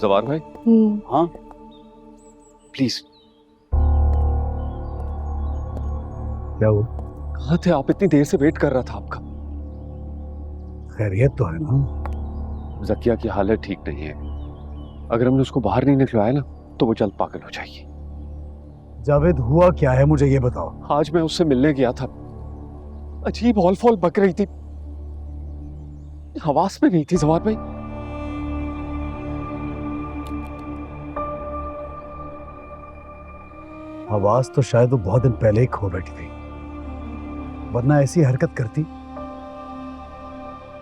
जवार भाई। हाँ प्लीज। क्या हुआ? कहाँ थे आप? इतनी देर से वेट कर रहा था आपका। खैरियत तो है ना? जकिया की हालत ठीक नहीं है। अगर हमने उसको बाहर नहीं निकलवाया ना तो वो जल्द पागल हो जाएगी। जावेद, हुआ क्या है मुझे ये बताओ। आज मैं उससे मिलने गया था। अजीब हॉल फॉल बक रही थी, हवास में नहीं थी जवार भाई। आवाज तो शायद वो बहुत दिन पहले ही खो बैठी थी, वरना ऐसी हरकत करती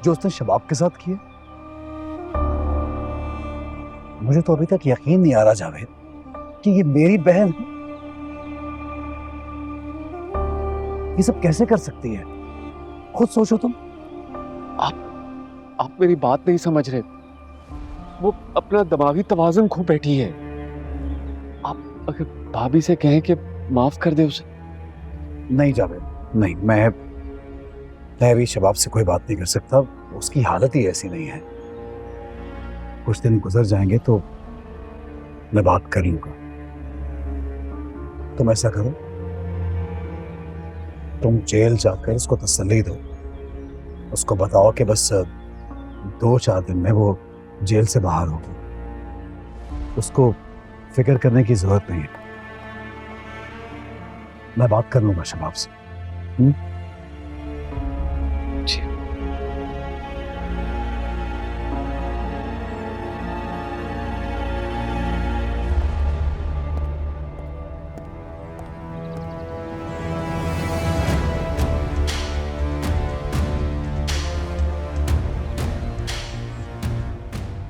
जो उसने शबाब के साथ की है। मुझे तो अभी तक यकीन नहीं आ रहा जावेद कि ये मेरी बहन है। ये सब कैसे कर सकती है? खुद सोचो तुम। आप मेरी बात नहीं समझ रहे। वो अपना दिमागी तवाज़ुन खो बैठी है। आप अगर भाभी से कहें कि माफ कर दे उसे। नहीं जावेद, नहीं, मैं अभी शबाब से कोई बात नहीं कर सकता। उसकी हालत ही ऐसी नहीं है। कुछ दिन गुजर जाएंगे तो मैं बात कर लूंगा। तुम ऐसा करो, तुम जेल जाकर उसको तसल्ली दो। उसको बताओ कि बस 2-4 दिन में वो जेल से बाहर होगी। उसको फिक्र करने की जरूरत नहीं है। मैं बात कर लूंगा शबाब से। जी।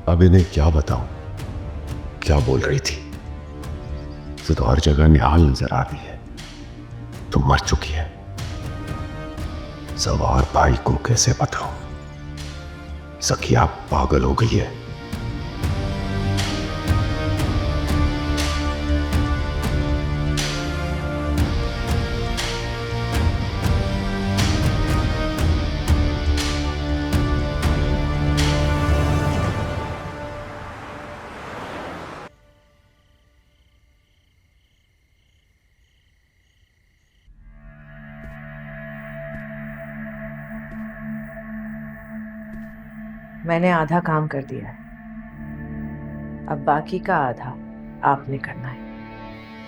अब इन्हें क्या बताऊं, क्या बोल रही थी? तो हर जगह निहाल नजर आ रही है। तो मर चुकी है। जवार भाई को कैसे बताऊं? सखिया पागल हो गई है। मैंने आधा काम कर दिया है, अब बाकी का आधा आपने करना है।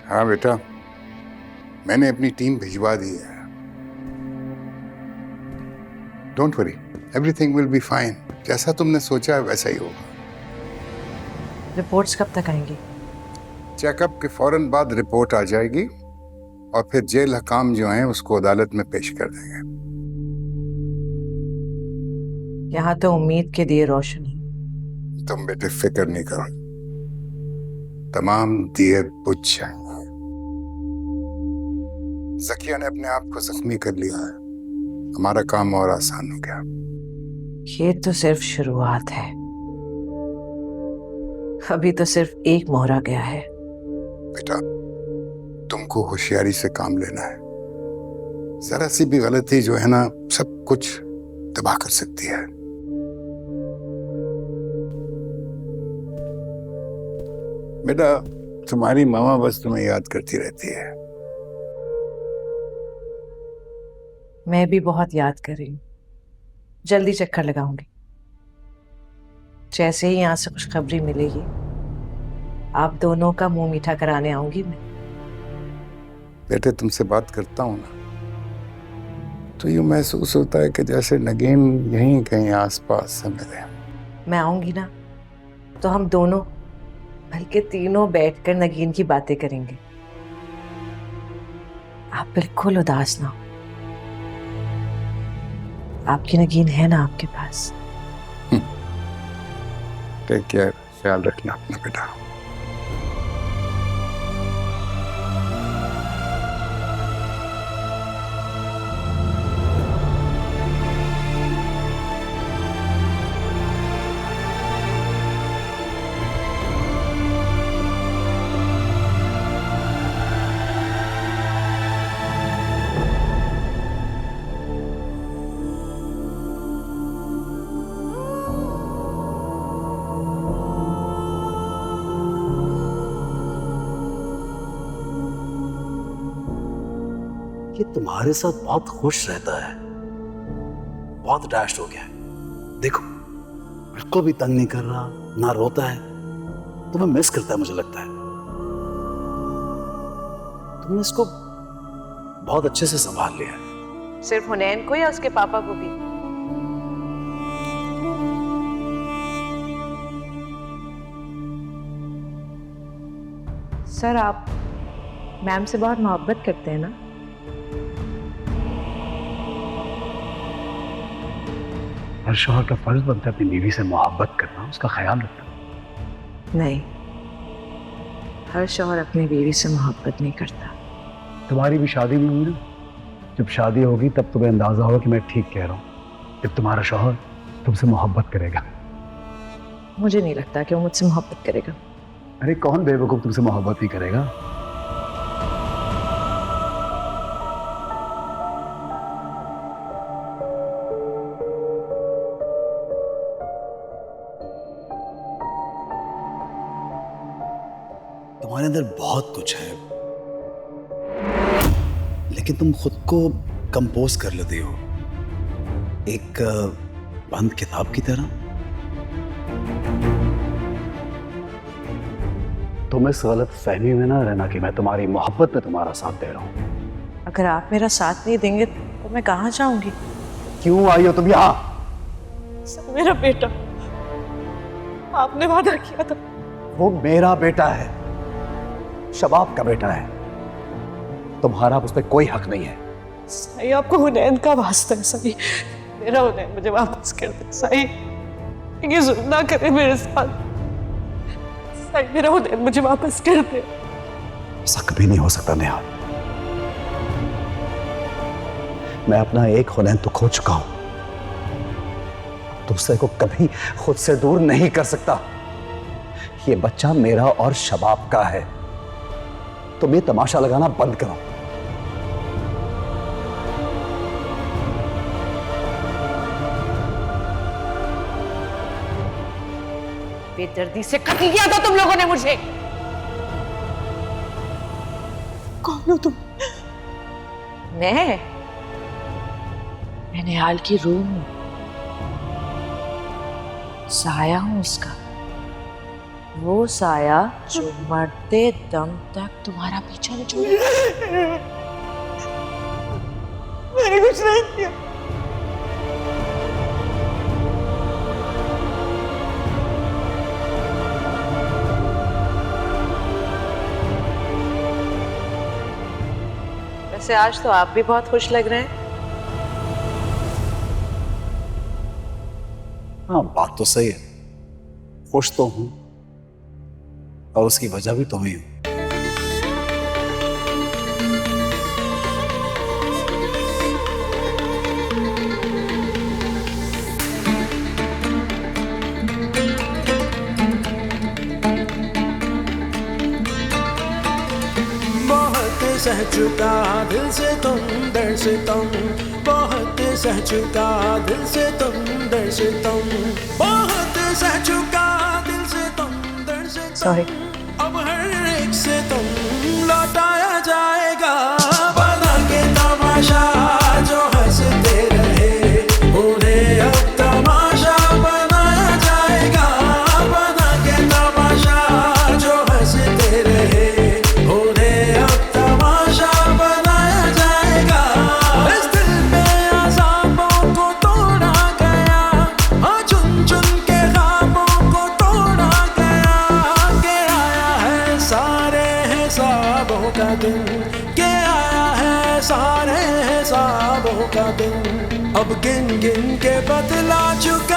हाँ बेटा, मैंने अपनी टीम भिजवा दी है। Don't worry, everything will be fine. जैसा तुमने सोचा है वैसा ही होगा। रिपोर्ट्स कब तक आएंगी? चेकअप के फौरन बाद रिपोर्ट आ जाएगी और फिर जेल हकाम जो हैं उसको अदालत में पेश कर देंगे। यहाँ तो उम्मीद के दिए रोशन है। तुम बेटे फिक्र नहीं करो, तमाम दिए बुझ जाएंगे। जकिया ने अपने आप को जख्मी कर लिया है, हमारा काम और आसान हो गया। ये तो सिर्फ शुरुआत है, अभी तो सिर्फ एक मोहरा गया है। बेटा, तुमको होशियारी से काम लेना है। जरा सी भी गलती जो है ना, सब कुछ तबाह कर सकती है। बेटा, तुम्हारी मामा बस तुम्हें याद करती रहती है। मैं भी बहुत याद कर रही हूँ। जल्दी चक्कर लगाऊंगी। जैसे ही यहाँ से खुशखबरी मिलेगी आप दोनों का मुंह मीठा कराने आऊंगी मैं। बेटे, तुमसे बात करता हूँ ना तो यूं महसूस होता है कि जैसे नगीन यहीं कहीं आसपास से मिले। मैं आऊंगी ना तो हम दोनों, बल्कि तीनों बैठकर नगीन की बातें करेंगे। आप बिल्कुल उदास ना हो। आपकी नगीन है ना आपके पास? टेक केयर, ख्याल रखना अपना बेटा। तुम्हारे साथ बहुत खुश रहता है, बहुत अटैच्ड हो गया है। देखो बिल्कुल भी तंग नहीं कर रहा, ना रोता है, तुम्हें मिस करता है मुझे लगता है। तुमने इसको बहुत अच्छे से संभाल लिया है। सिर्फ हुनैन को या उसके पापा को भी? सर आप मैम से बहुत मोहब्बत करते हैं ना? हर शौहर का फर्ज बनता है अपनी बीवी से मोहब्बत करना, उसका ख्याल रखना। नहीं, हर शौहर अपनी बीवी से मोहब्बत नहीं करता। तुम्हारी भी शादी नहीं हुई ना, जब शादी होगी तब तुम्हें अंदाजा होगा कि मैं ठीक कह रहा हूँ। जब तुम्हारा शौहर तुमसे मोहब्बत करेगा। मुझे नहीं लगता कि वो मुझसे मोहब्बत करेगा। अरे कौन बेवकूफ तुमसे मोहब्बत नहीं करेगा? तुम्हारे अंदर बहुत कुछ है, लेकिन तुम खुद को कंपोज कर लेते हो एक बंद किताब की तरह। तुम इस गलत फहमी में ना रहना कि मैं तुम्हारी मोहब्बत में तुम्हारा साथ दे रहा हूं। अगर आप मेरा साथ नहीं देंगे तो मैं कहाँ जाऊंगी? क्यों आई हो तुम यहाँ? सर मेरा बेटा, आपने वादा किया था। वो मेरा बेटा है, शबाब का बेटा है, तुम्हारा उस पर कोई हक नहीं है। साई आपको हुनैन का वास्ता है साई, मेरा हुनैन मुझे वापस कर दे साई, ये जुल्म ना करे मेरे साथ साई, मेरा हुनैन मुझे वापस कर दे। ऐसा कभी नहीं हो सकता नेहा। मैं अपना एक हुनैन तो खो चुका हूं, दूसरे को कभी खुद से दूर नहीं कर सकता। ये बच्चा मेरा और शबाब का है, तुम ये तमाशा लगाना बंद करो। बेदर्दी से कत्ल किया था तुम लोगों ने मुझे। कौन हो तुम? मैं निहाल की रूह हूं, साया हूं उसका, वो साया जो मरते दम तक तुम्हारा पीछा नहीं छोड़ेगा। मैंने कुछ नहीं किया। वैसे आज तो आप भी बहुत खुश लग रहे हैं। हाँ बात तो सही है, खुश तो हूं और उसकी वजह भी तुम ही हो। सह चुका दिल से तुम डर से तुम, बहुत सह चुका दिल से तुम डर से तुम, बहुत सह चुका दिल से तुम डर से तुम। सॉरी। अब हर एक से तुम लौटाया जाएगा, बना के तमाशा जो हंसते रहे उन्हें अब तमाशा बनाया जाएगा, बना के तमाशा जो हंसते रहे उन्हें अब तमाशा बनाया जाएगा। इस दिल पे अज़ाबों को तोड़ा गया, हाँ चुन चुन के ख्वाबों को तोड़ा गया, के आया है सारे हिसाबों का दिन, के आया है सारे हिसाबों का दिन, अब गिन गिन के बदला चुका